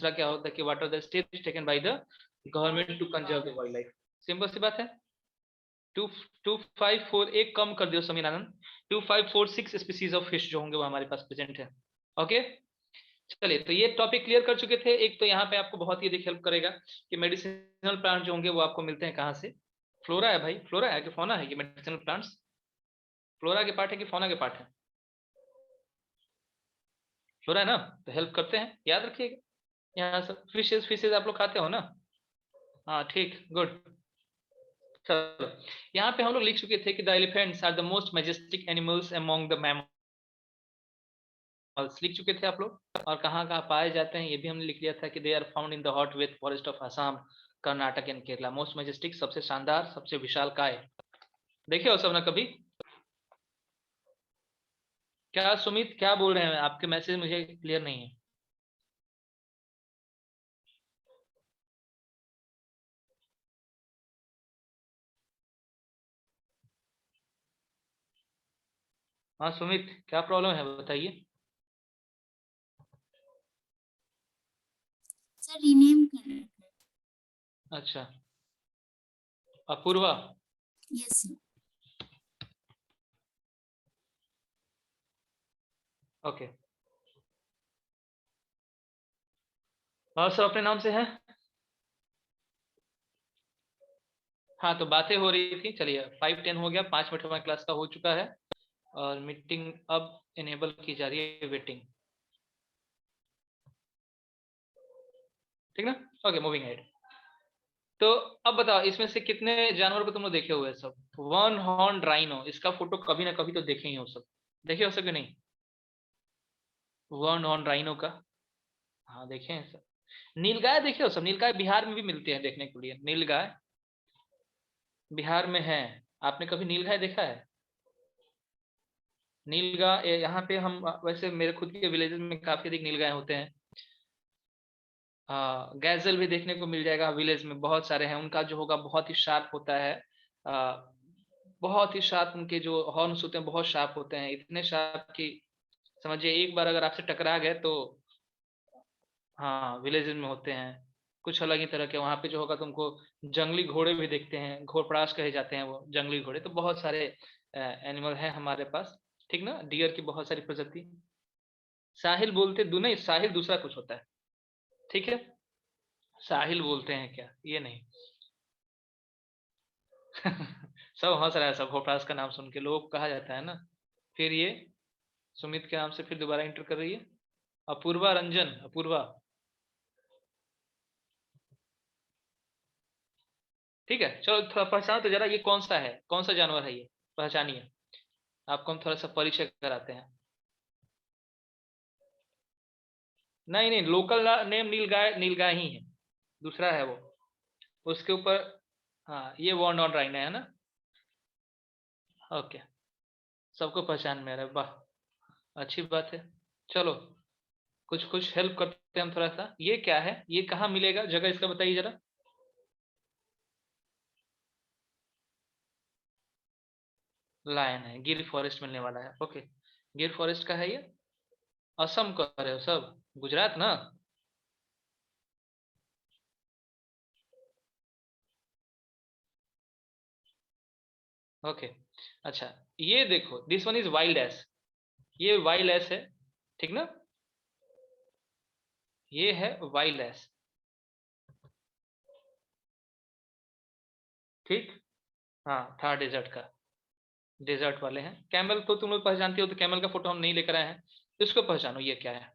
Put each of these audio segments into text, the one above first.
दूसरा क्या होता है कि what are the steps taken by the government to conserve the wild life. Simple सी बात है। 254 एक कम कर दियो Sameer Anand, 2546 species of fish जो होंगे वो हमारे पास प्रेजेंट है। ओके चलिए, तो ये टॉपिक क्लियर कर चुके थे। एक तो यहाँ पे आपको बहुत ही अधिक हेल्प करेगा कि मेडिसिनल प्लांट जो होंगे वो आपको मिलते हैं कहाँ से। फ्लोरा है भाई, फ्लोरा है कि फौना है कि मेडिसिनल प्लांट्स? फ्लोरा के पार्ट है कि फौना के पार्ट है? फ्लोरा है ना, तो हेल्प करते हैं, याद रखिएगा। यहाँ सब फिशेज फिशेज आप लोग खाते हो ना? हाँ ठीक, गुड। चलो, यहाँ पे हम लोग लिख चुके थे कि the elephants are the most majestic animals among the mammals, लिख चुके थे आप लोग। और कहाँ कहाँ पाए जाते हैं ये भी हमने लिख लिया था कि they are found in the hot wet forest of Assam, Karnataka and Kerala. Most majestic, सबसे शानदार, सबसे विशाल काय। देखे हो सब ना कभी? क्या सुमित क्या बोल रहे हैं? आपके मैसेज मुझे क्लियर नहीं है। हाँ सुमित, क्या प्रॉब्लम है बताइए। सर रीनेम कर रहे हैं। अच्छा, अपूर्वा। Yes sir. ओके, और सब अपने नाम से हैं? हाँ, तो बातें हो रही थी। चलिए 5:10 हो गया, 5 मिनट हमारी क्लास का हो चुका है और मीटिंग अब इनेबल की जा रही है, वेटिंग। ठीक ना? Okay, moving head. तो अब बताओ, इसमें से कितने जानवर को तुम लोग देखे हुए हैं? सब वन हॉर्न राइनो, इसका फोटो कभी ना कभी तो देखे ही हो सब। देखे हो सब कि नहीं? वन हॉर्न राइनो का, हाँ देखे हैं सब। नीलगाय देखे हो सब? नीलगाय बिहार में भी मिलती है देखने के लिए, नीलगाय बिहार में है। आपने कभी नीलगाय देखा है? नीलगाय यहाँ पे हम वैसे मेरे खुद के विलेजेस में काफी अधिक नीलगाय होते हैं। हाँ, गैजल भी देखने को मिल जाएगा, विलेज में बहुत सारे हैं। उनका जो होगा बहुत ही शार्प होता है, बहुत ही शार्प। उनके जो हॉर्न्स होते हैं बहुत शार्प होते हैं, इतने शार्प कि समझिए एक बार अगर आपसे टकरा गए तो। हाँ, विलेजेस में होते हैं कुछ अलग ही तरह के। वहाँ पे जो होगा तुमको जंगली घोड़े भी देखते हैं, घोड़पड़ास कहे जाते हैं वो जंगली घोड़े। तो बहुत सारे एनिमल हैं हमारे पास, ठीक ना? डियर की बहुत सारी प्रजाति। साहिल बोलते नहीं, साहिल दूसरा कुछ होता है, ठीक है? साहिल बोलते हैं क्या, ये नहीं। सब हंस रहा है, सब घोटास का नाम सुन के लोग कहा जाता है ना। फिर ये सुमित के नाम से फिर दोबारा इंटर कर रही है अपूर्वा रंजन, अपूर्वा। ठीक है, चलो थोड़ा पहचानो तो जरा, ये कौन सा है, कौन सा जानवर है ये, पहचानिए। आपको हम थोड़ा सा परिचय कराते हैं। नहीं नहीं, लोकल नेम नीलगाय, नीलगाय ही है, दूसरा है वो उसके ऊपर। हाँ, ये वॉर्न ऑन राइन है ना? ओके, सबको पहचान में आ रहा है, वाह अच्छी बात है। चलो, कुछ कुछ हेल्प करते हैं हम थोड़ा सा। ये क्या है, ये कहाँ मिलेगा, जगह इसका बताइए जरा। लायन है, गिर फॉरेस्ट मिलने वाला है। ओके, गिर फॉरेस्ट का है ये। असम का रहे हो सब, गुजरात ना? ओके, अच्छा, ये देखो, this one is wild ass. ये वाइल्ड एस है, ठीक ना? ये है वाइल्ड एस, ठीक। हाँ, था डेजर्ट का, डेजर्ट वाले हैं। कैमल तो तुम लोग पहचानते हो, तो कैमल का फोटो हम नहीं लेकर आए हैं। इसको पहचानो, ये क्या है?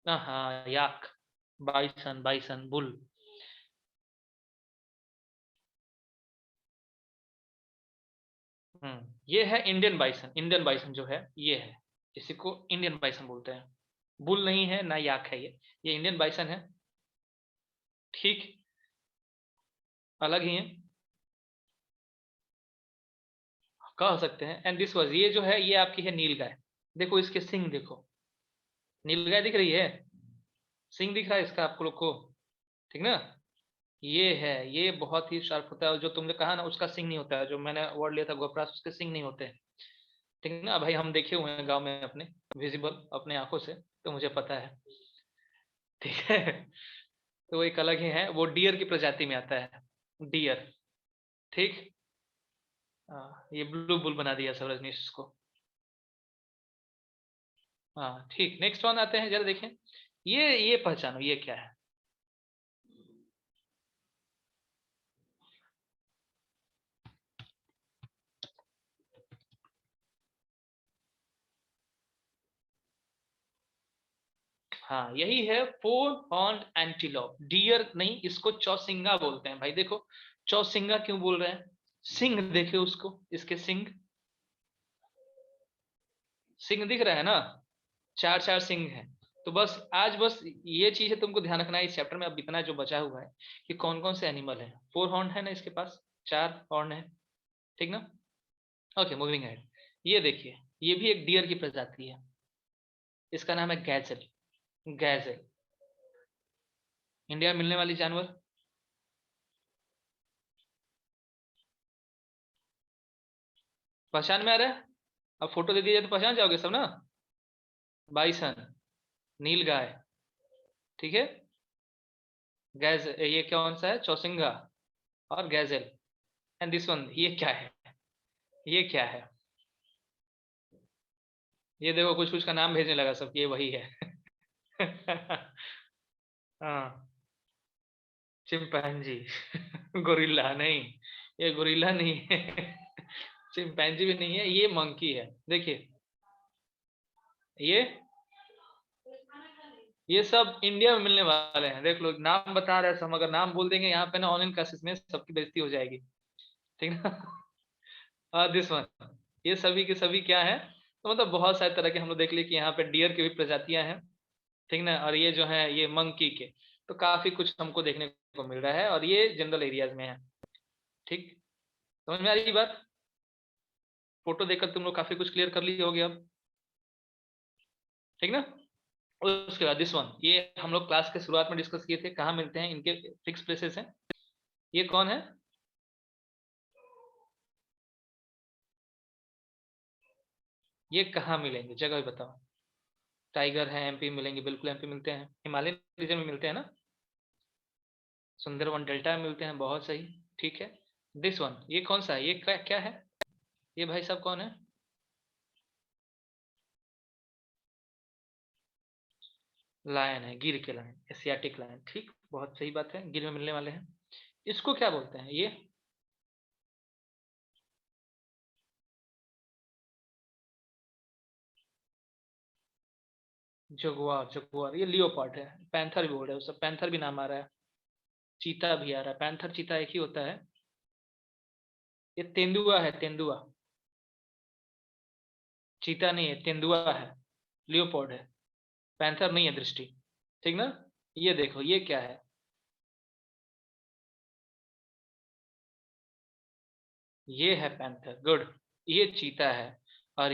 हाँ, याक, बाइसन, बाइसन बुल। ये है इंडियन बाइसन। इंडियन बाइसन जो है ये है, इसी को इंडियन बाइसन बोलते हैं। बुल नहीं है ना याक है ये इंडियन बाइसन है, ठीक। अलग ही है, कह सकते हैं। एंड दिस वाज, ये जो है ये आपकी है नीलगाय। देखो इसके सिंग देखो, नीलगाय दिख रही है, सिंग दिख रहा है इसका आपको लोग को, ठीक ना? ये है, ये बहुत ही शार्प होता है। और जो तुमने कहा ना उसका सिंग नहीं होता है, जो मैंने वर्ड लिया था गोप्रास, उसके सिंग नहीं होते हैं। ठीक है ना भाई, हम देखे हुए हैं गांव में अपने, विजिबल अपने आंखों से, तो मुझे पता है। ठीक है। तो वो एक अलग ही है, वो डियर की प्रजाति में आता है, डियर। ठीक। हाँ, ये ब्लू बुल बना दिया सब रजनीश इसको। हाँ ठीक, नेक्स्ट वन आते हैं, जरा देखें। ये पहचानो, ये क्या है? हाँ यही है, फोर हॉर्न्ड एंटीलोप। डियर नहीं, इसको चौसिंगा बोलते हैं भाई। देखो चौसिंगा क्यों बोल रहे हैं? सिंह देखे उसको, इसके सिंह, सिंह दिख रहा है ना, चार चार सिंह है। तो बस आज बस ये चीज है तुमको ध्यान रखना है इस चैप्टर में। अब इतना जो बचा हुआ है कि कौन कौन से एनिमल है। फोर हॉर्न है ना इसके पास, चार हॉर्न है, ठीक ना। Okay moving ahead. ये देखिए, ये भी एक डियर की प्रजाति है, इसका नाम है गैजल। गैजल, इंडिया में मिलने वाली जानवर। पहचान में आ रहा है? अब फोटो दे दीजिए तो पहचान जाओगे सब ना। बाइसन, नील गाय, ठीक है। गैज, ये कौन सा है? चौसिंगा और गैजल। एंड दिस वन, ये क्या है? ये क्या है? ये देखो कुछ कुछ का नाम भेजने लगा सब, ये वही है। हाँ, चिंपैंजी। गोरिल्ला नहीं, ये गोरिल्ला नहीं है। चिंपैंजी भी नहीं है, ये मंकी है। देखिए ये सब इंडिया में मिलने वाले हैं। देख लो नाम बता रहे हैं सब, अगर नाम बोल देंगे यहाँ पे ना ऑनलाइन क्लासेस में सबकी बेइज्जती हो जाएगी, ठीक ना। दिस वन, ये सभी के सभी क्या है? तो मतलब बहुत सारे तरह के हम लोग देख लिए कि यहाँ पे डियर की भी प्रजातियां हैं, ठीक ना। और ये जो है ये मंकी के, तो काफी कुछ हमको देखने को मिल रहा है, और ये जनरल एरियाज में है। ठीक, समझ में आ रही बात? फोटो देखकर तुम लोग काफी कुछ क्लियर कर लिए होगे अब, ठीक ना। उसके बाद दिस वन, ये हम लोग क्लास के शुरुआत में डिस्कस किए थे, कहाँ मिलते हैं, इनके फिक्स प्लेसेस हैं। ये कौन है? ये कहाँ मिलेंगे, जगह भी बताओ। टाइगर है, एमपी मिलेंगे, बिल्कुल एमपी मिलते हैं, हिमालय रीजन में मिलते हैं ना, सुंदरवन डेल्टा में मिलते हैं, बहुत सही। ठीक है, दिस वन, ये कौन सा है, ये क्या क्या है? ये भाई साहब कौन है? लायन है, गिर के लायन, एशियाटिक लायन। ठीक, बहुत सही बात है, गिर में मिलने वाले हैं। इसको क्या बोलते हैं? ये जगुआर, जगुआर ये लियोपार्ड है। पैंथर भी बोल रहे हो सब, पैंथर भी नाम आ रहा है, चीता भी आ रहा है। पैंथर चीता एक ही होता है। ये तेंदुआ है, तेंदुआ, चीता नहीं है, तेंदुआ है, लियोपार्ड है, पैंथर नहीं है दृष्टि, ठीक ना। ये देखो ये क्या है? ये है पैंथर, गुड। ये चीता है, और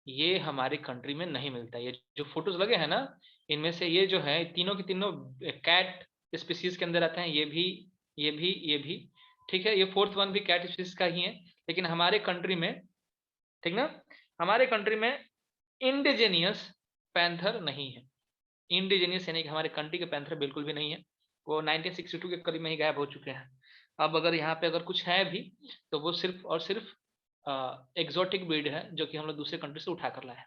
ये हमारी कंट्री में नहीं मिलता। ये जो फोटोज लगे हैं ना, इनमें से ये जो है तीनों की तीनों कैट स्पीसीज के अंदर आते हैं। ये भी, ये भी, ये भी, ठीक है। ये फोर्थ वन भी कैट स्पीसीज का ही है, लेकिन हमारे कंट्री में, ठीक ना, हमारे कंट्री में इंडिजेनियस पैंथर नहीं है। इंडिजीनियस यानी कि हमारे कंट्री के पैंथर बिल्कुल भी नहीं है, वो 1962 के करीब में ही गायब हो चुके हैं। अब अगर यहाँ पे अगर कुछ है भी, तो वो सिर्फ और सिर्फ एग्जॉटिक ब्रीड है, जो कि हम लोग दूसरे कंट्री से उठा कर लाए हैं,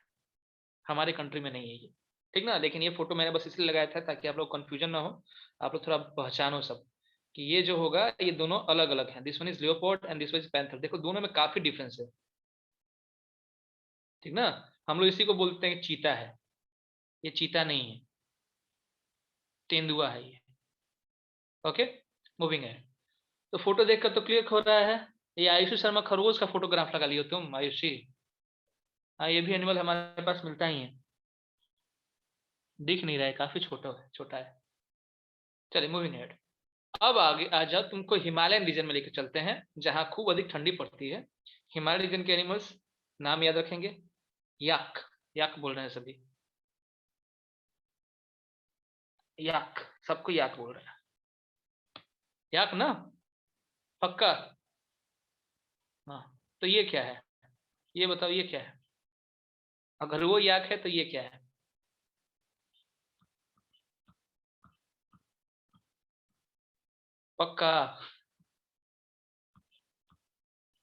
हमारे कंट्री में नहीं है ये, ठीक ना। लेकिन ये फोटो मैंने बस इसलिए लगाया था ताकि आप लोग कंफ्यूजन ना हो, आप लोग थोड़ा पहचानो सब, कि ये जो होगा ये दोनों अलग अलग हैं। This one is leopard and this one is panther. देखो दोनों में काफी डिफरेंस है, ठीक ना। हम लोग इसी को बोलते हैं कि चीता है, ये चीता नहीं है, तेंदुआ है ये। ओके, मूविंग है। तो फोटो देखकर तो क्लियर हो रहा है, ये आयुषी शर्मा खरगोश का फोटोग्राफ लगा लियो तुम, आयुषी। हाँ ये भी एनिमल हमारे पास मिलता ही है, दिख नहीं रहा है, काफी छोटा है, छोटा है। चलिए मूविंग हेड। अब आगे आ जाओ, तुमको हिमालयन रीजन में लेकर चलते हैं, जहां खूब अधिक ठंडी पड़ती है। हिमालय रीजन के एनिमल्स नाम याद रखेंगे। याक, याक बोल रहे हैं सभी, याक, सबको याक बोल रहे हैं, याक ना, पक्का। हाँ, तो ये क्या है? ये बताओ ये क्या है? अगर वो याक है तो ये क्या है? पक्का?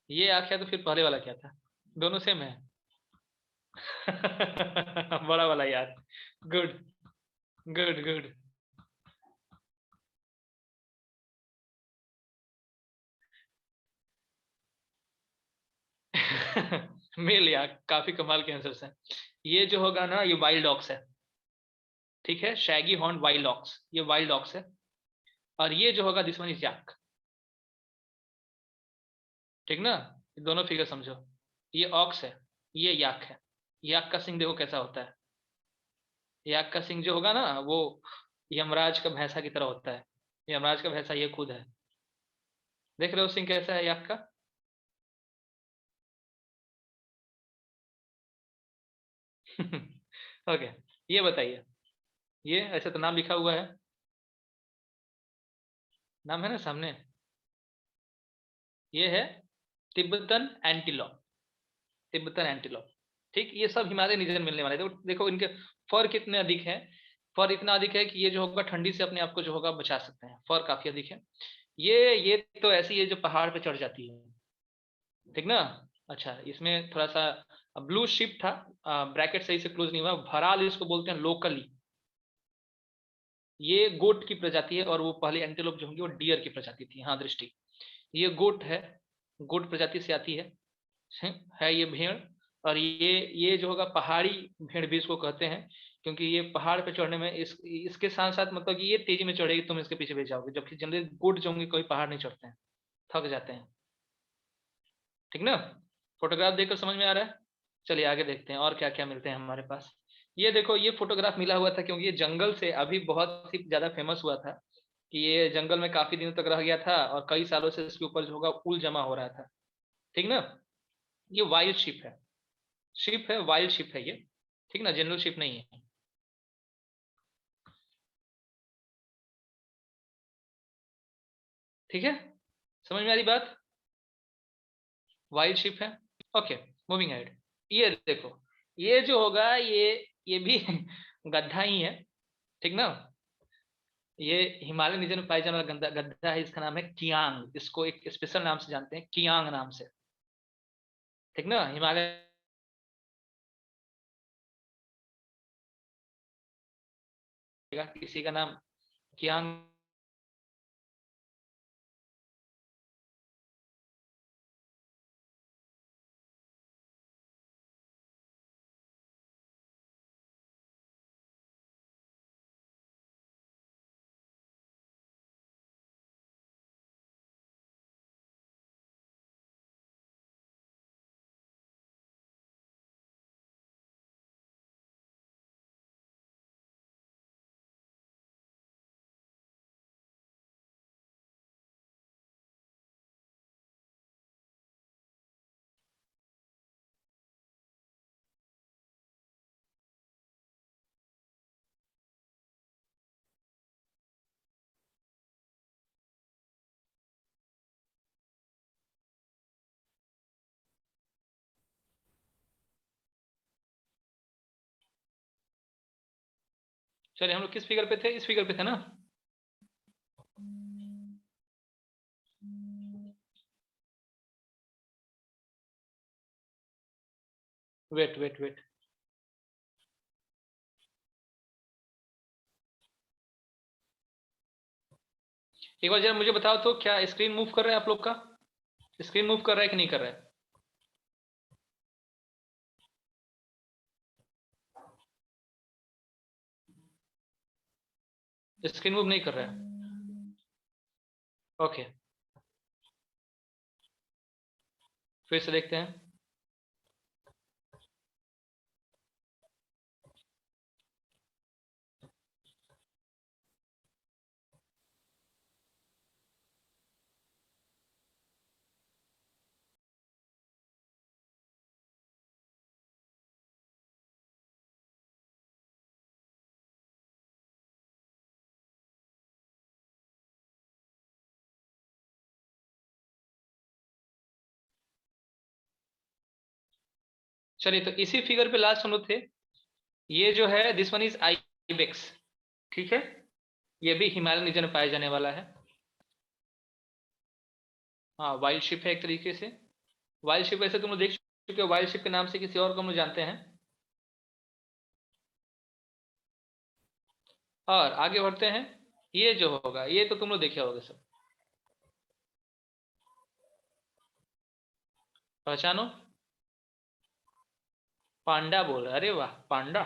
ये याक है तो फिर पहले वाला क्या था? दोनों सेम है। बड़ा वाला yak. Good good good. Male yak, काफी कमाल के आंसर्स हैं। ये जो होगा ना, ये वाइल्ड ऑक्स है। ठीक है, शैगी हॉर्न वाइल्ड ऑक्स, ये वाइल्ड ऑक्स है। और ये जो होगा, दिस वन इज याक। ठीक ना? ये दोनों फिगर समझो। ये ऑक्स है, ये याक है। याक का सिंग देखो कैसा होता है। याक का सिंग जो होगा ना, वो यमराज का भैंसा की तरह होता है। यमराज का भैंसा ये खुद है। देख रहे हो सिंग कैसा है याक का? ओके। ये बताइए, ये ऐसे तो नाम लिखा हुआ है, नाम है ना सामने। ये है तिब्बतन एंटीलोप। Tibetan antelope. ठीक, ये सब हिमालय रीजन मिलने वाले हैं। देखो इनके फर कितने अधिक है। फर इतना अधिक है कि ये जो होगा ठंडी से अपने आप को जो होगा बचा सकते हैं। फर काफी अधिक है। ये तो ऐसी है जो पहाड़ पे चढ़ जाती है। ठीक ना? अच्छा, इसमें थोड़ा सा ब्लू शिप था। ब्रैकेट सही से क्लोज नहीं हुआ। भराल इसको बोलते हैं लोकली। ये गोट की प्रजाति है, और वो पहले एंटीलोप जो होंगी वो डियर की प्रजाति थी। हाँ दृष्टि, ये गोट है। गोट प्रजाति से आती है ये भेड़। और ये जो होगा पहाड़ी भेड़ भी इसको कहते हैं, क्योंकि ये पहाड़ पे चढ़ने में इसके साथ साथ मतलब कि ये तेजी में चढ़ेगी, तुम इसके पीछे भी जाओगे, जबकि जनरली गोट जो होंगे कोई पहाड़ नहीं चढ़ते हैं, थक जाते हैं। ठीक ना? फोटोग्राफ देखकर समझ में आ रहा है? चलिए आगे देखते हैं और क्या क्या मिलते हैं हमारे पास। ये देखो, ये फोटोग्राफ मिला हुआ था क्योंकि ये जंगल से अभी बहुत ही ज्यादा फेमस हुआ था, कि ये जंगल में काफी दिनों तक रह गया था और कई सालों से इसके ऊपर जो होगा ऊल जमा हो रहा था। ठीक ना? ये वाइल्ड शिप है। शिप है, वाइल्ड शिप है ये। ठीक ना, जनरल शिप नहीं है। ठीक है, समझ में आ रही बात? वाइल्ड शिप है। Okay, moving head. ये देखो, ये जो होगा ये भी गड्ढा ही है। ठीक ना? ये हिमालय रीजन में पाई जाने वाला गड्ढा गड्ढा है। इसका नाम है कियांग। इसको एक स्पेशल नाम से जानते हैं, कियांग नाम से। ठीक ना? हिमालय का किसी का नाम कियांग। चलिए हम लोग किस फिगर पे थे? इस फिगर पे थे ना? वेट वेट वेट, एक बार जरा मुझे बताओ तो, क्या स्क्रीन मूव कर रहा है आप लोग का? स्क्रीन मूव कर रहा है कि नहीं कर रहा है? स्क्रीन मूव नहीं कर रहा है। ओके, फिर से देखते हैं। चलिए तो इसी फिगर पे लास्ट हम लोग थे। ये जो है दिस वन इज आइबेक्स, ठीक है, ये भी हिमालयन रीजन में पाया जाने वाला है। हाँ वाइल्ड शिप है एक तरीके से। वाइल्ड शिप वैसे तुम लोग देख चुके हो, वाइल्ड शिप के नाम से किसी और को हम लोग जानते हैं। और आगे बढ़ते हैं। ये जो होगा ये तो तुम लोग देखे होगे सब, पहचानो। पांडा बोल रहे, अरे वाह, पांडा,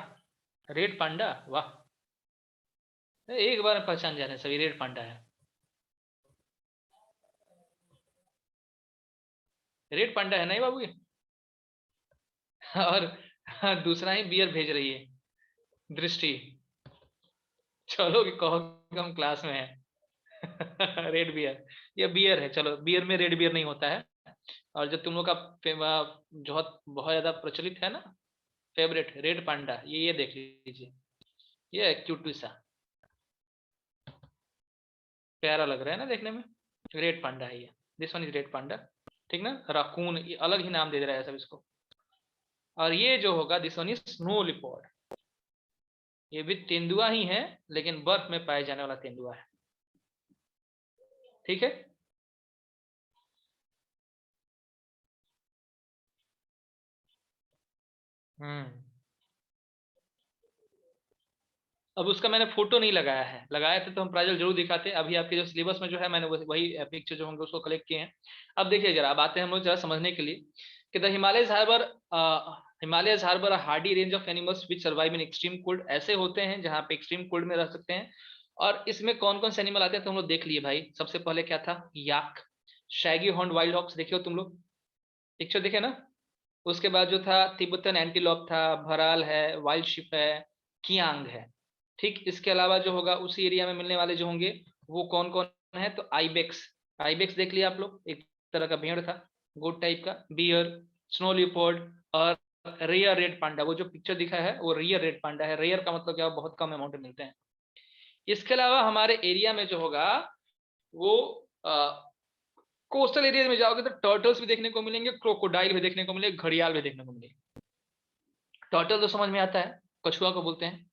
रेड पांडा, वाह, एक बार में पहचान जाने सभी, रेड पांडा है। रेड पांडा है नहीं बाबू ये। और दूसरा ही बियर भेज रही है दृष्टि। चलो कि कहो कि हम क्लास में हैं। रेड बियर, ये बियर है, चलो बियर में रेड बियर नहीं होता है। और जो तुम लोग का जो बहुत ज्यादा प्रचलित है ना, फेवरेट रेड पांडा, ये देख लीजिए, ये क्यूट सा प्यारा लग रहा है ना देखने में, रेड पांडा है ये, this one is red panda, ठीक ना। राकून, ये अलग ही नाम दे रहा है सब इसको। और ये जो होगा this one is snow leopard, ये भी तेंदुआ ही है लेकिन बर्फ में पाए जाने वाला तेंदुआ है, ठीक है। हम्म, अब उसका मैंने फोटो नहीं लगाया है, लगाया थे तो हम प्राइजल जरूर दिखाते। अभी आपके जो सिलेबस में जो है मैंने वही पिक्चर जो होंगे उसको कलेक्ट किए हैं। अब देखिए जरा, अब आते हैं हम लोग जरा समझने के लिए कि the Himalayas harbour hardy range of animals which survive in extreme cold, ऐसे होते हैं जहाँ पे एक्सट्रीम कोल्ड में रह सकते हैं। और इसमें कौन कौन से एनिमल आते हैं तो हम लोग देख लिए भाई। सबसे पहले क्या था, याक, शैगी हॉर्न वाइल्ड हॉक्स, देखियो तुम लोग पिक्चर देखे ना। उसके बाद जो था तिब्बतन एंटीलोप था, भराल है, वाइल्ड शिप है, कियांग है। ठीक, इसके अलावा जो होगा उसी एरिया में मिलने वाले जो होंगे वो कौन कौन है, तो आइबेक्स, आइबेक्स देख लिया आप लोग, एक तरह का भेड़ था, गोट टाइप का, बियर, स्नो लियोपार्ड, और रेयर रेड पांडा, वो जो पिक्चर दिखा है वो रियर रेड पांडा है। रेयर का मतलब क्या, बहुत कम अमाउंट में मिलते हैं। इसके अलावा हमारे एरिया में जो होगा वो कोस्टल एरिया में जाओगे तो टर्टल्स भी देखने को मिलेंगे, क्रोकोडाइल भी देखने को मिलेंगे, घड़ियाल भी देखने को मिलेंगे। टर्टल तो समझ में आता है, कछुआ को बोलते हैं।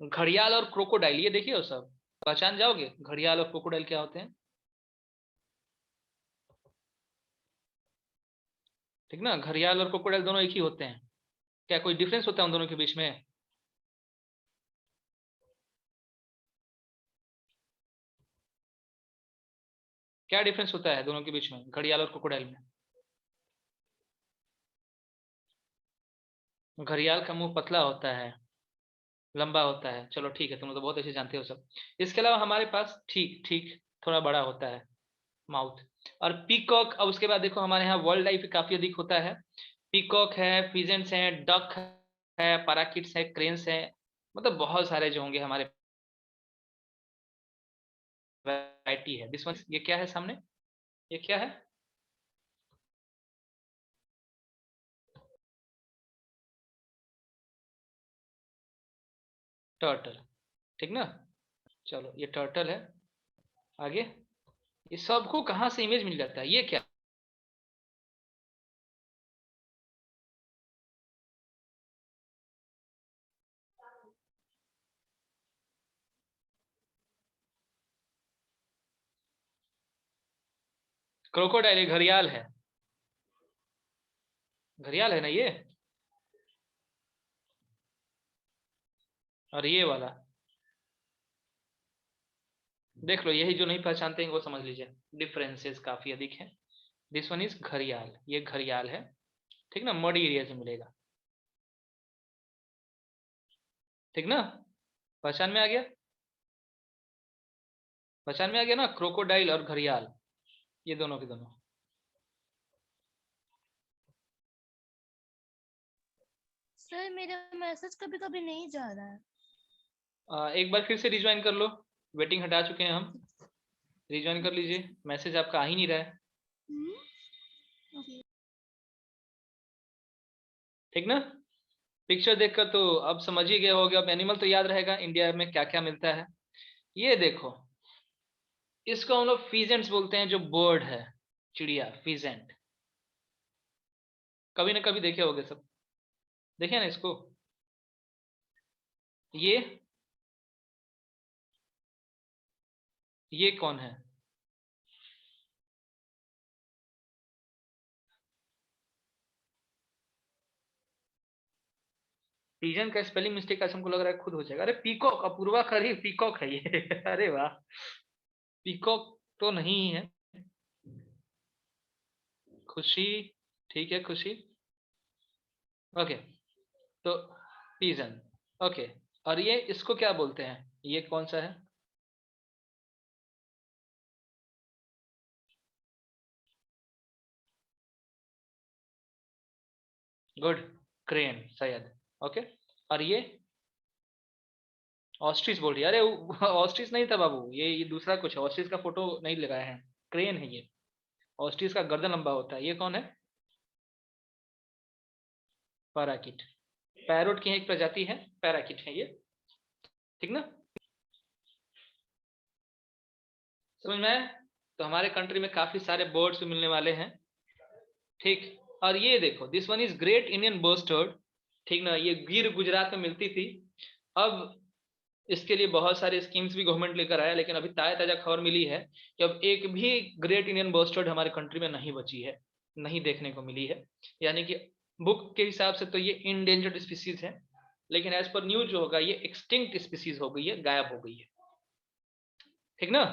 घड़ियाल और क्रोकोडाइल ये देखिए, वो सब पहचान जाओगे, घड़ियाल और क्रोकोडाइल क्या होते हैं, ठीक ना। घड़ियाल और क्रोकोडाइल दोनों एक ही होते हैं, क्या कोई डिफरेंस होता है उन दोनों के बीच में। क्या डिफरेंस होता है दोनों के बीच में, घड़ियाल और क्रोकोडाइल में। घड़ियाल का मुंह पतला होता है, लंबा होता है, चलो ठीक है, तुम लोग तो बहुत अच्छे जानते हो सब। इसके अलावा हमारे पास ठीक ठीक थोड़ा बड़ा होता है माउथ। और पीकॉक, अब उसके बाद देखो हमारे यहाँ वर्ल्ड लाइफ काफी अधिक होता है। पीकॉक है, पिजेंट्स हैं, डक है, पैराकिट्स है, क्रेन्स है, मतलब बहुत सारे जो होंगे हमारे, वैरायटी है। दिस वन, ये क्या है सामने, ये क्या है, टर्टल, ठीक ना। चलो ये टर्टल है। आगे, ये सबको कहाँ से इमेज मिल जाता है, ये क्या, क्रोकोडाइल, ये घड़ियाल है, घड़ियाल है ना ये। और ये वाला देख लो, यही जो नहीं पहचानते हैं वो समझ लीजिए, डिफरेंसेस काफी अधिक है। दिस वन इज घड़ियाल, ये घड़ियाल है, ठीक ना, मड एरिया से मिलेगा, ठीक ना। पहचान में आ गया, पहचान में आ गया ना, क्रोकोडाइल और घड़ियाल, ये दोनों के दोनों। सर मेरा मैसेज कभी कभी नहीं जा रहा है। एक बार फिर से रिज्वाइन कर लो, वेटिंग हटा चुके हैं हम, रिज्वाइन कर लीजिए, मैसेज आपका आ ही नहीं रहा है, ओके। ठीक ना। पिक्चर देखकर तो अब समझ ही गए होगे, अब एनिमल तो याद रहेगा इंडिया में क्या क्या मिलता है। ये देखो, इसको हम लोग फीजेंट्स बोलते हैं, जो बर्ड है, चिड़िया, फीजेंट, कभी ना कभी देखे होगे सब। देखिए ना इसको, ये कौन है? पिजन का स्पेलिंग मिस्टेक ऐसा हमको लग रहा है खुद हो जाएगा। अरे पीकॉक, अपूर्वा खरी पीकॉक है ये अरे वाह, पीकॉक तो नहीं है। खुशी, ठीक है खुशी, ओके। तो पिजन, ओके। और ये इसको क्या बोलते हैं, ये कौन सा है? गुड, क्रेन शायद, ओके। और ये ऑस्ट्रिच बोल रही है, अरे ऑस्ट्रिच नहीं था बाबू, ये दूसरा कुछ है, ऑस्ट्रिच का फोटो नहीं लगाया है, क्रेन है ये। ऑस्ट्रिच का गर्दन लंबा होता है। ये कौन है? पैराकिट, पैरोट की एक प्रजाति है, पैराकिट है ये, ठीक ना? समझ में आया? तो हमारे कंट्री में काफी सारे बर्ड्स भी मिलने वाले हैं, ठीक। और ये देखो, this one is great Indian bustard, ठीक ना, ये गिर गुजरात में मिलती थी। अब इसके लिए बहुत सारे स्कीम्स भी गवर्नमेंट लेकर आया, लेकिन अभी ताजा ताजा खबर मिली है कि अब एक भी ग्रेट इंडियन बस्टर्ड हमारे कंट्री में नहीं बची है, नहीं देखने को मिली है। यानी कि बुक के हिसाब से तो ये इंडेंजर्ड स्पीसीज है, लेकिन एज पर न्यूज जो होगा ये एक्सटिंक्ट स्पीसीज हो गई है, गायब हो गई है, ठीक ना?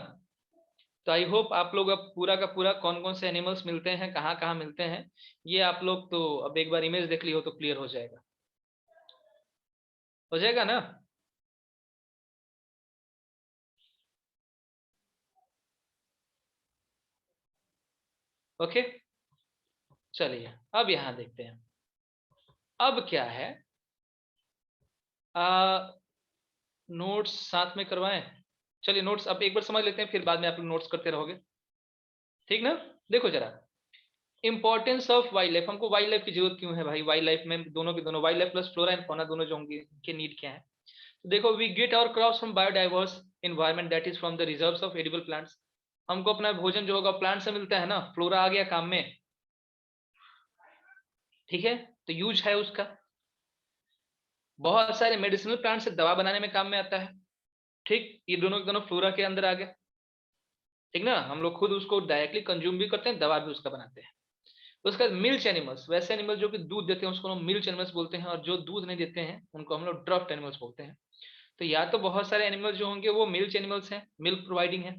तो आई होप आप लोग अब पूरा का पूरा कौन कौन से एनिमल्स मिलते हैं, कहाँ कहाँ मिलते हैं, ये आप लोग तो अब एक बार इमेज देख ली हो तो क्लियर हो जाएगा ना? ओके, चलिए अब यहाँ देखते हैं। अब क्या है, नोट्स साथ में करवाएं? चलिए नोट्स अब एक बार समझ लेते हैं, फिर बाद में आप लोग नोट्स करते रहोगे, ठीक ना? देखो जरा, इंपॉर्टेंस ऑफ वाइल्ड लाइफ, हमको वाइल्ड लाइफ की जरूरत क्यों है भाई? वाइल्ड लाइफ में दोनों के दोनों, wildlife plus flora and fauna दोनों जो होंगे, के नीड क्या है? तो देखो, we get our crops from biodiverse environment, that is from the reserves of edible plants. हमको अपना भोजन जो होगा प्लांट से मिलता है ना, फ्लोरा आ गया काम में, ठीक है? तो यूज है उसका, बहुत सारे मेडिसिनल प्लांट से दवा बनाने में काम में आता है, ठीक। ये दोनों के दोनों फ्लोरा के अंदर आ गया, ठीक ना? हम लोग खुद उसको डायरेक्टली कंज्यूम भी करते हैं, दवा भी उसका बनाते हैं। उसका मिल्च एनिमल्स, वैसे एनिमल जो कि दूध देते हैं उसको हम मिल्च एनिमल्स बोलते हैं, और जो दूध नहीं देते हैं उनको हम लोग ड्राफ्ट एनिमल्स बोलते हैं। तो या तो बहुत सारे एनिमल्स जो होंगे वो मिल्च एनिमल्स हैं, मिल्क प्रोवाइडिंग है।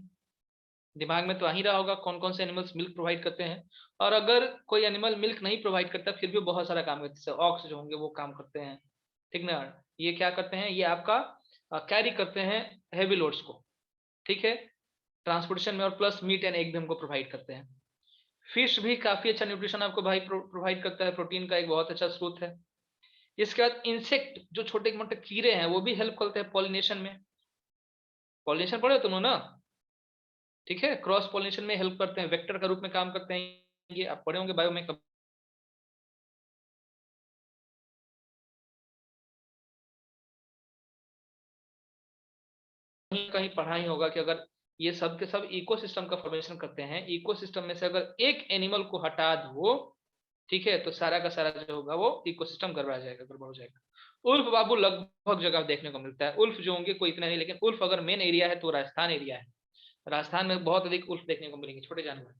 दिमाग में तो आ ही रहा होगा कौन कौन से एनिमल्स मिल्क प्रोवाइड करते हैं। और अगर कोई एनिमल मिल्क नहीं प्रोवाइड करता फिर भी बहुत सारा काम करते हैं, जैसे ऑक्स जो होंगे वो काम करते हैं, ठीक ना? ये क्या करते हैं, ये आपका कैरी करते हैं हैवी लोड्स को, ठीक है, ट्रांसपोर्टेशन में, और प्लस मीट एंड एग भी हमको प्रोवाइड करते हैं। फिश भी काफी अच्छा न्यूट्रिशन आपको भाई प्रोवाइड करता है, प्रोटीन का एक बहुत अच्छा स्रोत है। इसके बाद इंसेक्ट, जो छोटे मोटे कीड़े हैं वो भी हेल्प करते हैं पॉलिनेशन में। पॉलिनेशन पढ़े हो तुम ना? ठीक है, क्रॉस पॉलिनेशन में हेल्प करते हैं, वेक्टर का रूप में काम करते हैं, ये आप पढ़े होंगे बायो में, कहीं कहीं पढ़ा ही होगा कि अगर ये सब के सब इकोसिस्टम का फॉर्मेशन करते हैं, इकोसिस्टम में से अगर एक एनिमल को हटा दो, ठीक है, तो सारा का सारा जो होगा वो इकोसिस्टम गड़बड़ा जाएगा, गड़बड़ हो जाएगा। उल्फ बाबू लगभग जगह देखने को मिलता है, उल्फ जो होंगे कोई इतना नहीं, लेकिन उल्फ अगर मेन एरिया है तो राजस्थान एरिया है, राजस्थान में बहुत अधिक उल्फ देखने को मिलेंगे, छोटे जानवर,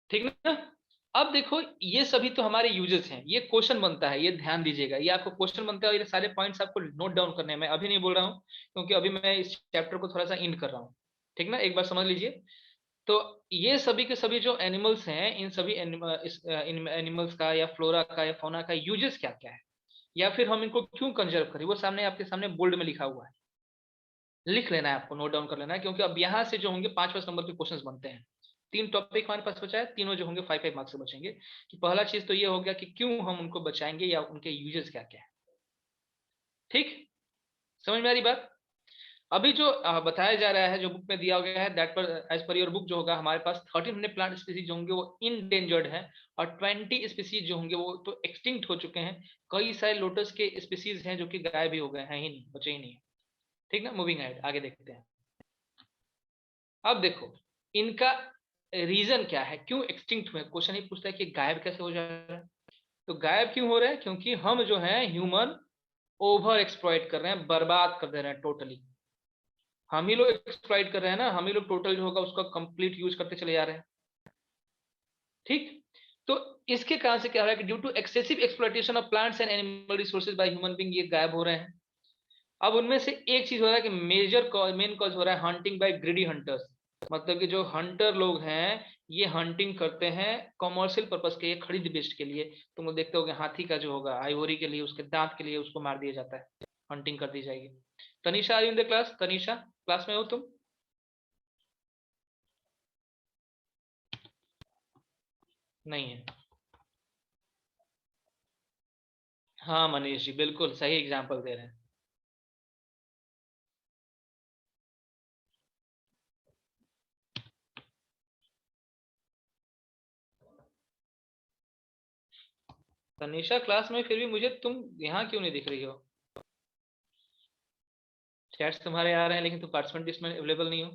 ठीक ना? अब देखो, ये सभी तो हमारे यूजेस हैं, ये क्वेश्चन बनता है, ये ध्यान दीजिएगा, ये आपको क्वेश्चन बनता है, और ये सारे पॉइंट्स आपको नोट डाउन करने हैं। मैं अभी नहीं बोल रहा हूँ क्योंकि अभी मैं इस चैप्टर को थोड़ा सा इंड कर रहा हूँ, ठीक ना? एक बार समझ लीजिए। तो ये सभी के सभी जो एनिमल्स हैं, इन सभी एनिमल्स का या फ्लोरा का या फौना का यूजेस क्या क्या है, या फिर हम इनको क्यों कंजर्व करें, वो सामने आपके सामने बोल्ड में लिखा हुआ है, लिख लेना है आपको, नोट डाउन कर लेना है, क्योंकि अब यहाँ से जो होंगे 5-5 नंबर के क्वेश्चंस बनते हैं। 3 टॉपिक हमारे पास बचा है, तीनों जो होंगे 5-5 मार्क्स से बचेंगे। कि पहला चीज तो ये हो गया कि क्यों हम उनको बचाएंगे या उनके यूजेस क्या क्या है, ठीक। समझ में आ रही बात? अभी जो बताया जा रहा है, जो बुक में दिया गया है, दैट पर एज पर योर बुक जो होगा, हमारे पास 1300 प्लांट स्पीसीज जो होंगे वो इंडेंजर्ड है, और 20 स्पीसीज जो होंगे वो तो एक्सटिंक्ट हो चुके हैं। कई सारे लोटस के स्पीसीज हैं जो कि गायब भी हो गए हैं, ही नहीं बचे ही नहीं, ठीक ना? मूविंग अहेड, आगे देखते हैं। अब देखो, इनका रीजन क्या है, क्यों एक्सटिंक्ट हुए? क्वेश्चन ही पूछता है कि गायब कैसे हो जा रहा है। तो गायब क्यों हो रहे हैं? क्योंकि हम जो है ह्यूमन ओवर एक्सप्लॉइट कर रहे हैं, बर्बाद कर दे रहे हैं टोटली। हम ही लोग एक्सप्लॉइट कर रहे हैं ना, हम ही लोग टोटल जो होगा उसका कंप्लीट यूज करते चले जा रहे हैं। ठीक, तो इसके कारण से क्या हो रहा है कि due to excessive exploitation of plants and animal resources by human being, ये गायब हो रहे हैं। अब उनमें से एक चीज हो रहा है कि मेजर मेन कॉज हो रहा है हंटिंग बाय ग्रीडी हंटर्स। मतलब कि जो हंटर लोग हैं ये हंटिंग करते हैं कॉमर्शियल पर्पस के, खरीद बेच के लिए। तुम लोग देखते होगे हाथी का जो होगा आइवोरी के लिए, उसके दांत के लिए उसको मार दिया जाता है, हंटिंग कर दी जाएगी। Tanisha are in the class? Tanisha class में हो तुम? नहीं है। हाँ मनीष जी बिल्कुल सही एग्जाम्पल दे रहे हैं। तनीषा क्लास में, फिर भी मुझे तुम यहाँ क्यों नहीं दिख रही हो? चैट्स तुम्हारे आ रहे हैं लेकिन तुम पार्टिसिपेंट लिस्ट में अवेलेबल नहीं हो।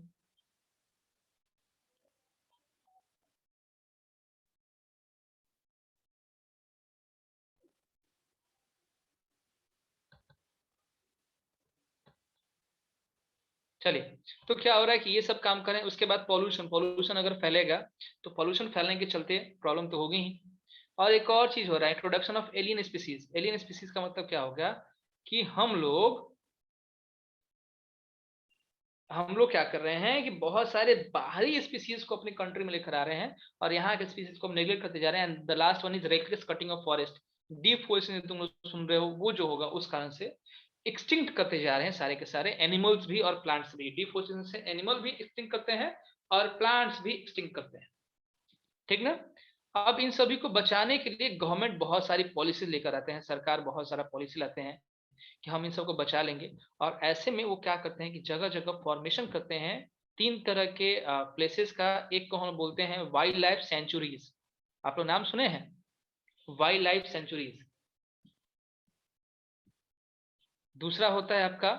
चलिए, तो क्या हो रहा है कि ये सब काम करें, उसके बाद पॉल्यूशन, पॉल्यूशन अगर फैलेगा तो पॉल्यूशन फैलने के चलते प्रॉब्लम तो होगी ही। और एक और चीज हो रहा है, introduction of alien species. Alien species का मतलब क्या हो गया कि हम लोग क्या कर रहे हैं कि बहुत सारे बाहरी स्पीसीज को अपनी कंट्री में लेकर आ रहे हैं और यहाँ के स्पीसीज को हम नेग्लेक्ट करते जा रहे हैं। The last one is reckless cutting of forest, deforestation तुम लोग सुन रहे हो, वो जो होगा उस कारण से एक्सटिंक्ट करते जा रहे हैं सारे के सारे एनिमल्स भी और प्लांट्स भी। डिफॉरेस्टेशन से एनिमल भी एक्सटिंक्ट करते हैं और प्लांट्स भी एक्सटिंक्ट करते हैं। ठीक ना? अब इन सभी को बचाने के लिए गवर्नमेंट बहुत सारी पॉलिसी लेकर आते हैं, सरकार बहुत सारा पॉलिसी लाते हैं कि हम इन सबको बचा लेंगे। और ऐसे में वो क्या करते हैं कि जगह जगह फॉर्मेशन करते हैं तीन तरह के प्लेसेस का। एक को हम बोलते हैं वाइल्ड लाइफ सेंचुरीज, आप लोग नाम सुने हैं वाइल्ड लाइफ सेंचुरीज। दूसरा होता है आपका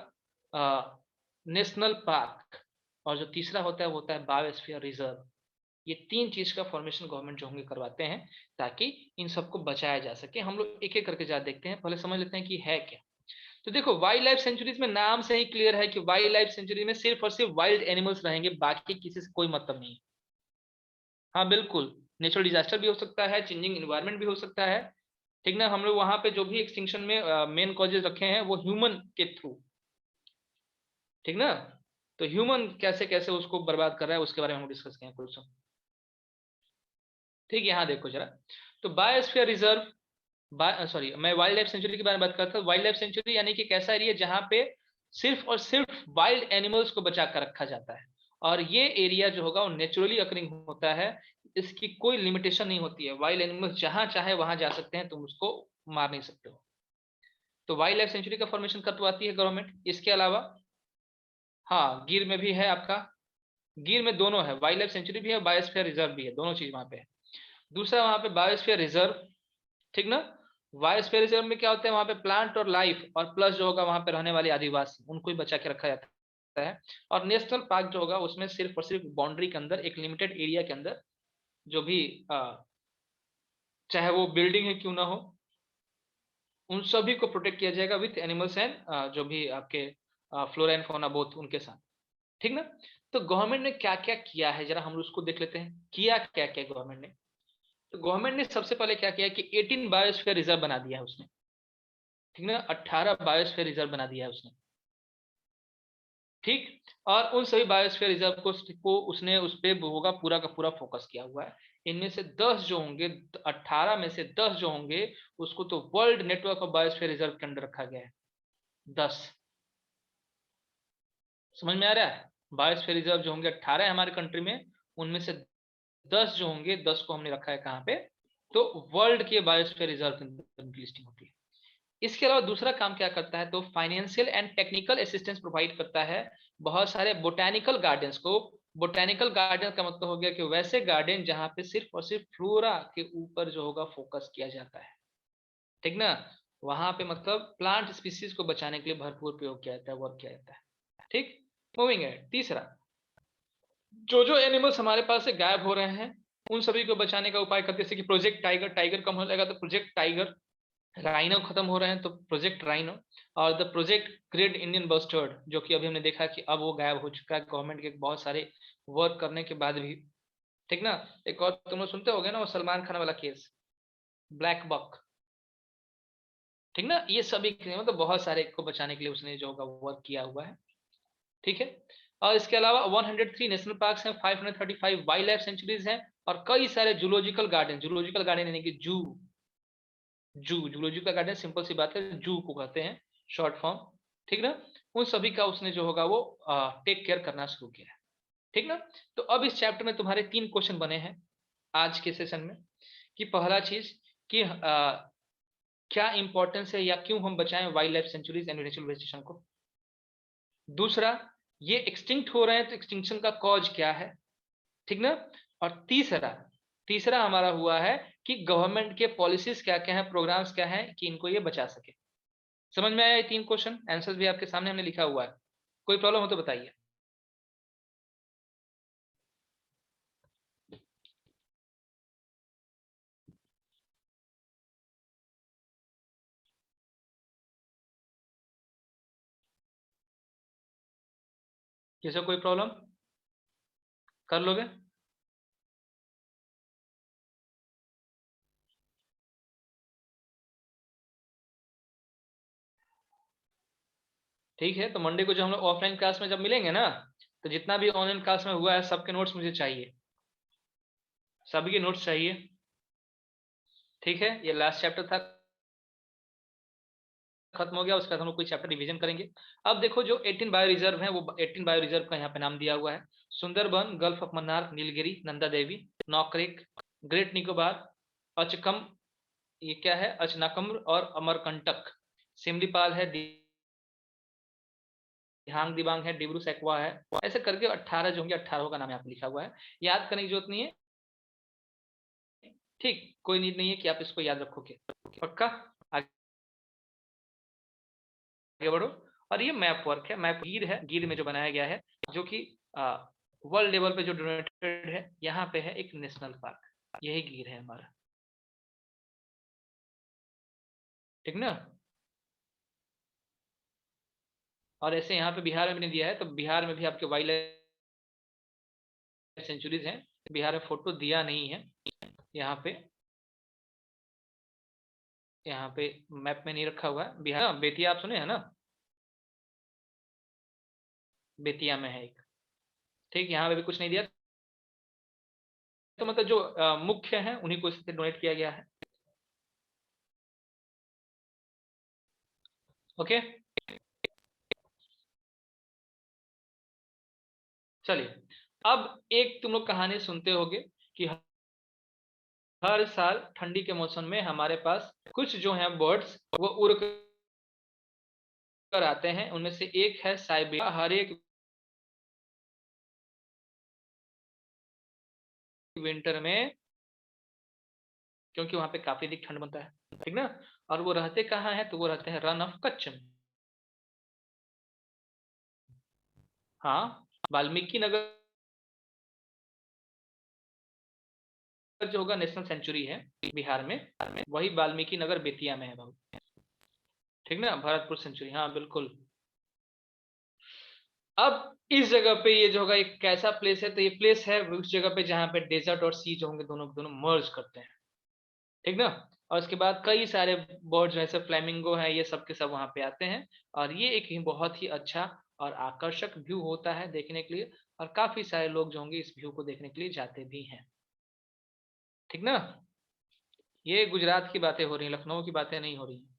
नेशनल पार्क, और जो तीसरा होता है वो होता है बायोस्फीयर रिजर्व। ये तीन चीज का फॉर्मेशन गवर्नमेंट जो होंगे करवाते हैं ताकि इन सबको बचाया जा सके। हम लोग एक एक करके जा देखते हैं, पहले समझ लेते हैं कि है क्या। तो देखो वाइल्ड लाइफ सेंचुरीज में नाम से ही क्लियर है कि वाइल्ड लाइफ सेंचुरी में सिर्फ और सिर्फ वाइल्ड एनिमल्स रहेंगे, बाकी किसी से कोई मतलब नहीं है। हाँ बिल्कुल, नेचुरल डिजास्टर भी हो सकता है, चेंजिंग इन्वायरमेंट भी हो सकता है। ठीक ना? हम लोग वहां पे जो भी एक्सटिंक्शन में मेन कॉजेज रखे हैं वो ह्यूमन के थ्रू। ठीक ना? तो ह्यूमन कैसे कैसे उसको बर्बाद कर रहा है उसके बारे में हम डिस्कस करें कुछ। ठीक है, यहाँ देखो जरा। तो बायोस्फीयर रिजर्व, सॉरी मैं वाइल्ड लाइफ सेंचुरी के बारे में बात करता हूँ। वाइल्ड लाइफ सेंचुरी यानी कि एक ऐसा एरिया जहाँ पे सिर्फ और सिर्फ वाइल्ड एनिमल्स को बचा कर रखा जाता है। और ये एरिया जो होगा वो नेचुरली अकरिंग होता है, इसकी कोई लिमिटेशन नहीं होती है। वाइल्ड एनिमल्स जहां चाहे वहां जा सकते हैं, तुम उसको मार नहीं सकते हो। तो वाइल्ड लाइफ सेंचुरी का फॉर्मेशन करवाती है गवर्नमेंट। इसके अलावा हाँ गिर में भी है आपका, गिर में दोनों है, वाइल्ड लाइफ सेंचुरी भी है, बायोस्फीयर रिजर्व भी है, दोनों चीज वहां पे है। दूसरा वहां पे बायोस्फीयर रिजर्व, ठीक ना? बायोस्फीयर रिजर्व में क्या होता है, वहां पे प्लांट और लाइफ और प्लस जो होगा वहां पे रहने वाले आदिवासी, उनको ही बचा के रखा जाता है। और नेशनल पार्क जो होगा उसमें सिर्फ और सिर्फ बाउंड्री के अंदर एक लिमिटेड एरिया के अंदर जो भी चाहे वो बिल्डिंग है क्यों ना हो, उन सभी को प्रोटेक्ट किया जाएगा विथ एनिमल्स एंड जो भी आपके फ्लोरा एंड फौना बोथ उनके साथ। ठीक ना? तो गवर्नमेंट ने क्या क्या किया है जरा हम उसको देख लेते हैं, किया क्या क्या गवर्नमेंट ने। तो गवर्नमेंट ने सबसे पहले क्या किया कि 18 बायोस्फीयर रिजर्व बना दिया है उसने। ठीक ना? 18 बायोस्फीयर रिजर्व बना दिया है उसने। ठीक, और उन सभी बायोस्फीयर रिजर्व को उसने उस पे होगा पूरा का पूरा फोकस किया हुआ है। इनमें से 10 जो होंगे, 18 में से 10 जो होंगे उसको तो world network of biosphere reserve के अंदर रखा गया है। 10, समझ में आ रहा है? बायोस्फीयर रिजर्व जो होंगे 18 है हमारे कंट्री में, उनमें से 10 जो होंगे, 10 को हमने रखा है कहाँ पे, तो वर्ल्ड के बायोस्फीयर रिजर्व के अंदर उनकी लिस्टिंग होती है। इसके अलावा दूसरा काम क्या करता है, तो financial and technical assistance provide करता है बहुत सारे बोटेनिकल गार्डन्स को। बोटेनिकल गार्डन का मतलब हो गया कि वैसे गार्डन जहां पे सिर्फ और सिर्फ फ्लोरा के ऊपर जो होगा फोकस किया जाता है। ठीक ना? वहां पे मतलब प्लांट स्पीसीज को बचाने के लिए भरपूर प्रयोग किया जाता है, वर्क किया जाता है। ठीक, मूविंग है तीसरा। जो जो एनिमल्स हमारे पास से गायब हो रहे हैं उन सभी को बचाने का उपाय करते, जैसे कि प्रोजेक्ट टाइगर, टाइगर कम हो जाएगा तो प्रोजेक्ट टाइगर, राइनो खत्म हो रहे हैं तो प्रोजेक्ट राइनो, और the project great Indian bustard, जो कि अभी हमने देखा कि अब वो गायब हो चुका है गवर्नमेंट के बहुत सारे वर्क करने के बाद भी। ठीक ना। एक और तुम लोग सुनते होगे ना वो सलमान खान वाला केस, ब्लैक बक। ठीक ना, ये सभी मतलब बहुत सारे को बचाने के लिए उसने जो होगा वर्क किया हुआ है। ठीक है। और इसके अलावा 103 नेशनल पार्क्स हैं, 535 वाइल्ड लाइफ सेंचुरीज हैं, और कई सारे जूलॉजिकल गार्डन, जूलॉजिकल गार्डन यानी कि जू, जूलॉजिकल गार्डन सिंपल सी बात है, जू को कहते हैं शॉर्ट फॉर्म। ठीक ना। उन सभी का उसने जो होगा वो टेक केयर करना शुरू किया है। ठीक ना। तो अब इस चैप्टर में तुम्हारे 3 क्वेश्चन बने हैं आज के सेशन में, कि पहला चीज कि क्या इंपॉर्टेंस है या क्यों हम बचाएं wild life sanctuaries and natural vegetation को। दूसरा, ये एक्सटिंक्ट हो रहे हैं तो एक्सटिंक्शन का कॉज क्या है। ठीक ना। और तीसरा, तीसरा हमारा हुआ है कि गवर्नमेंट के पॉलिसीज क्या क्या है, प्रोग्राम्स क्या है कि इनको ये बचा सके। समझ में आया ये 3 क्वेश्चन, आंसर्स भी आपके सामने हमने लिखा हुआ है। कोई प्रॉब्लम हो तो बताइए। किसी कोई प्रॉब्लम, कर लोगे। ठीक है, तो मंडे को जब हम लोग ऑफलाइन क्लास में जब मिलेंगे ना, तो जितना भी ऑनलाइन क्लास में हुआ है सबके नोट्स मुझे चाहिए, सभी के नोट्स चाहिए। ठीक है, ये लास्ट चैप्टर था, खत्म हो गया, उसके बाद हम लोग कोई चैप्टर रिवीजन करेंगे। अब देखो जो 18 बायो रिजर्व है, वो 18 बायो रिजर्व का यहाँ पे नाम दिया हुआ है। Sundarban, Gulf of Mannar, Nilgiri, Nanda Devi, Nokrek, Great Nicobar, अचकम, ये क्या है, अचनाकम्र और अमरकंटक, सिमलीपाल है, दिहांग दिबांग है, डिब्रू सैकवा है, ऐसे करके 18 जो होंगे, 18 का नाम यहाँ पे लिखा हुआ है। याद करने की जरूरत नहीं है। ठीक, कोई नीड नहीं है कि आप इसको याद रखोगे, पक्का। आगे बढ़ो। और ये मैप वर्क है, मैप गिर है, गिर में जो बनाया गया है, जो कि वर्ल्ड लेवल पे जो डोनेटेड है, यहाँ पे है एक नेशनल पार्क, यही गिर है हमारा। ठीक ना। और ऐसे यहाँ पे बिहार में भी दिया है, तो बिहार में भी आपके वाइल्ड लाइफ सेंचुरीज हैं। बिहार में फोटो दिया नहीं है यहाँ पे, यहाँ पे मैप में नहीं रखा हुआ है। बिहार, बेतिया आप सुने हैं ना, बेतिया में है एक। ठीक, यहाँ पे भी कुछ नहीं दिया, तो मतलब जो मुख्य है उन्हीं को इससे डोनेट किया गया है। ओके, चलिए। अब एक तुम लोग कहानी सुनते होगे कि हर साल ठंडी के मौसम में हमारे पास कुछ जो हैं बर्ड्स वो उड़ कर आते हैं, उनमें से एक है साइबेरिया। हर एक विंटर में, क्योंकि वहां पे काफी अधिक ठंड बनता है, ठीक ना। और वो रहते कहाँ हैं, तो वो रहते हैं रन ऑफ कच्छ में। हाँ, वाल्मीकि नगर जो होगा नेशनल सेंचुरी है बिहार में, वही वाल्मीकि नगर बेतिया में है बाबू। ठीक ना, भरतपुर सेंचुरी, हाँ बिल्कुल। अब इस जगह पे ये जो होगा एक कैसा प्लेस है, तो ये प्लेस है उस जगह पे जहाँ पे डेजर्ट और सी जो होंगे दोनों दोनों मर्ज करते हैं। ठीक ना। और उसके बाद कई सारे बर्ड्स जैसे फ्लेमिंगो है, ये सब के सब वहां पे आते हैं। और ये एक ही बहुत ही अच्छा और आकर्षक व्यू होता है देखने के लिए, और काफी सारे लोग जो होंगे इस व्यू को देखने के लिए जाते भी हैं। ठीक ना। ये गुजरात की बातें हो रही हैं, लखनऊ की बातें नहीं हो रही हैं।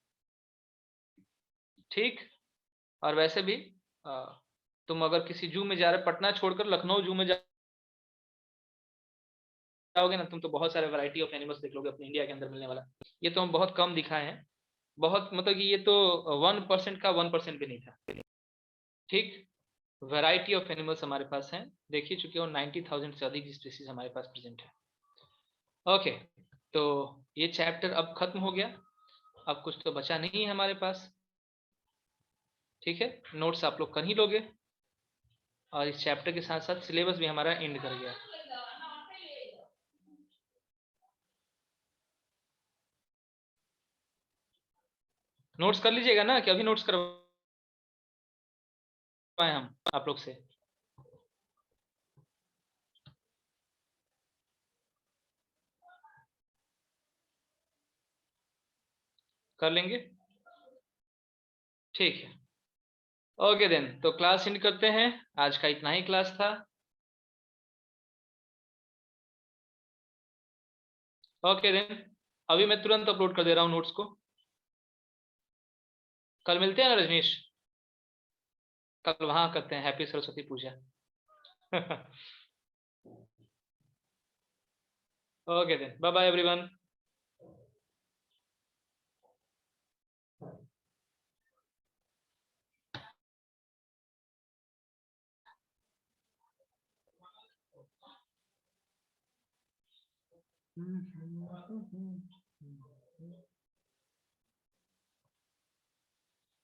ठीक। और वैसे भी अ, तुम अगर किसी जू में जा रहे, पटना छोड़कर लखनऊ जू में जाओगे ना तुम, तो बहुत सारे वैरायटी ऑफ एनिमल्स देख लोगे अपने इंडिया के अंदर मिलने वाला। ये तो हम बहुत कम दिखाए हैं, बहुत मतलब कि ये तो 1% का 1% भी नहीं था। ठीक। वैरायटी ऑफ एनिमल्स हमारे पास हैं, देख ही चुके हो, 90,000 से अधिक स्पीसीज हमारे पास प्रेजेंट है। ओके, तो ये चैप्टर अब खत्म हो गया, अब कुछ तो बचा नहीं है हमारे पास। ठीक है, नोट्स आप लोग कर ही लोगे। और इस चैप्टर के साथ साथ सिलेबस भी हमारा एंड कर गया। नोट्स कर लीजिएगा ना कि अभी नोट्स करवाएं हम आप लोग से? कर लेंगे, ठीक है। ओके देन, तो क्लास एंड करते हैं। आज का इतना ही क्लास था। ओके देन, अभी मैं तुरंत अपलोड कर दे रहा हूँ नोट्स को। कल मिलते हैं ना रजनीश? कल वहां करते हैं happy Saraswati Puja. Okay then, bye bye everyone.